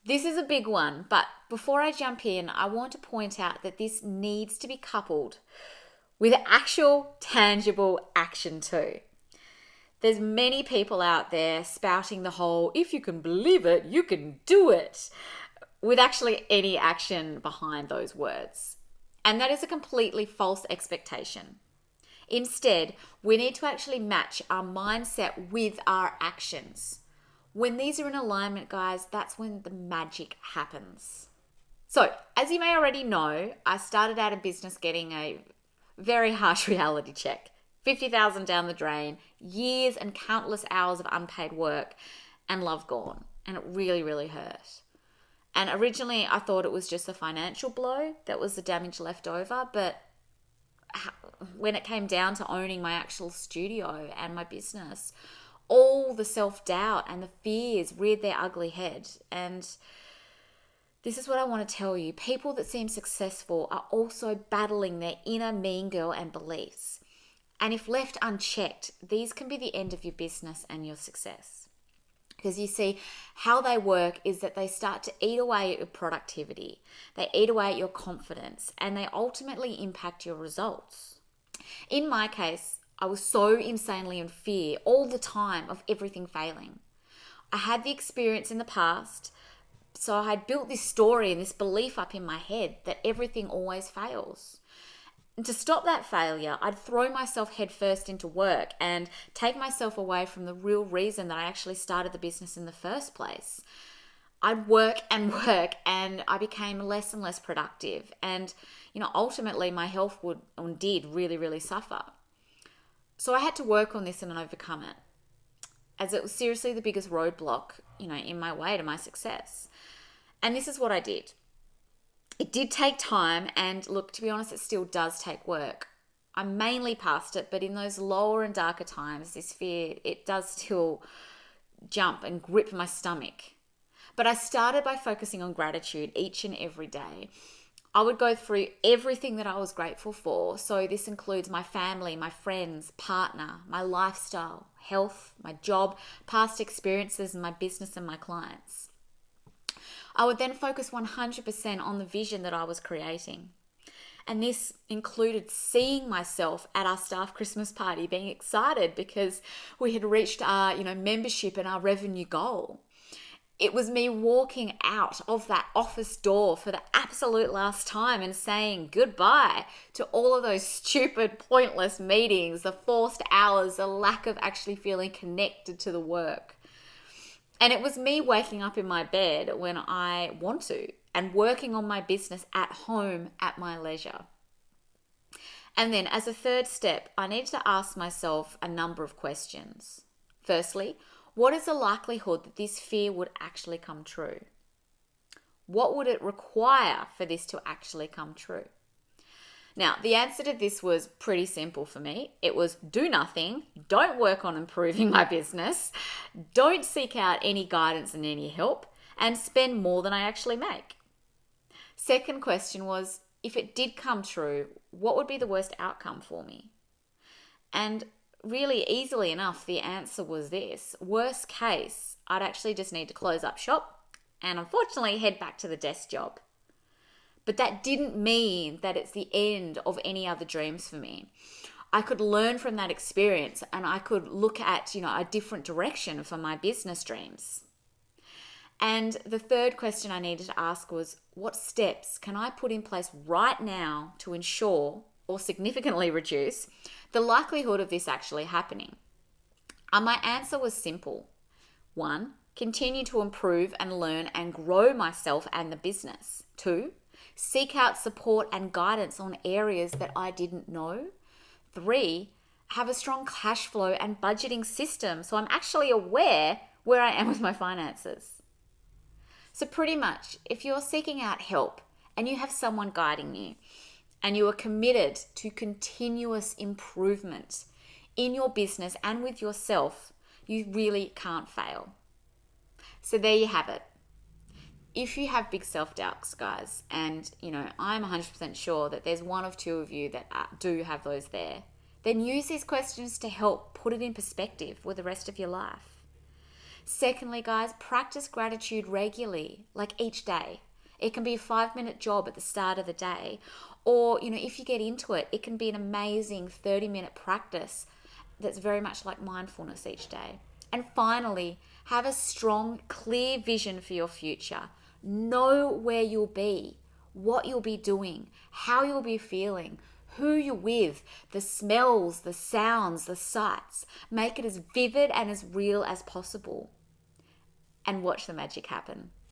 This is a big one, but before I jump in, I want to point out that this needs to be coupled with actual tangible action too. There's many people out there spouting the whole, if you can believe it, you can do it, with actually any action behind those words. And that is a completely false expectation. Instead, we need to actually match our mindset with our actions. When these are in alignment, guys, that's when the magic happens. So, as you may already know, I started out in business getting a very harsh reality check. 50,000 down the drain, years and countless hours of unpaid work, and love gone. And it really, really hurt. And originally I thought it was just a financial blow that was the damage left over, but when it came down to owning my actual studio and my business, all the self-doubt and the fears reared their ugly head. And this is what I want to tell you. People that seem successful are also battling their inner mean girl and beliefs. And if left unchecked, these can be the end of your business and your success. Because you see, how they work is that they start to eat away at your productivity. They eat away at your confidence, and they ultimately impact your results. In my case, I was so insanely in fear all the time of everything failing. I had the experience in the past, so I had built this story and this belief up in my head that everything always fails. And to stop that failure, I'd throw myself headfirst into work and take myself away from the real reason that I actually started the business in the first place. I'd work and work, and I became less and less productive. And, ultimately my health would and did really, really suffer. So I had to work on this and overcome it, as it was seriously the biggest roadblock, in my way to my success. And this is what I did. It did take time, and look, to be honest, it still does take work. I'm mainly past it, but in those lower and darker times, this fear, it does still jump and grip my stomach. But I started by focusing on gratitude each and every day. I would go through everything that I was grateful for. So this includes my family, my friends, partner, my lifestyle, health, my job, past experiences, and my business and my clients. I would then focus 100% on the vision that I was creating. And this included seeing myself at our staff Christmas party, being excited because we had reached our, membership and our revenue goal. It was me walking out of that office door for the absolute last time and saying goodbye to all of those stupid, pointless meetings, the forced hours, the lack of actually feeling connected to the work. And it was me waking up in my bed when I want to and working on my business at home at my leisure. And then as a third step, I need to ask myself a number of questions. Firstly, what is the likelihood that this fear would actually come true? What would it require for this to actually come true? Now, the answer to this was pretty simple for me. It was do nothing, don't work on improving my business, don't seek out any guidance and any help, and spend more than I actually make. Second question was, if it did come true, what would be the worst outcome for me? And really easily enough, the answer was this. Worst case, I'd actually just need to close up shop and unfortunately head back to the desk job. But that didn't mean that it's the end of any other dreams for me. I could learn from that experience and I could look at, a different direction for my business dreams. And the third question I needed to ask was, what steps can I put in place right now to ensure or significantly reduce the likelihood of this actually happening? And my answer was simple. 1, continue to improve and learn and grow myself and the business. 2, seek out support and guidance on areas that I didn't know. 3, have a strong cash flow and budgeting system so I'm actually aware where I am with my finances. So pretty much, if you're seeking out help and you have someone guiding you and you are committed to continuous improvement in your business and with yourself, you really can't fail. So there you have it. If you have big self-doubts, guys, and, I'm 100% sure that there's one of two of you that do have those there, then use these questions to help put it in perspective with the rest of your life. Secondly, guys, practice gratitude regularly, like each day. It can be a 5-minute job at the start of the day. Or, if you get into it, it can be an amazing 30-minute practice that's very much like mindfulness each day. And finally, have a strong, clear vision for your future. Know where you'll be, what you'll be doing, how you'll be feeling, who you're with, the smells, the sounds, the sights. Make it as vivid and as real as possible. And watch the magic happen.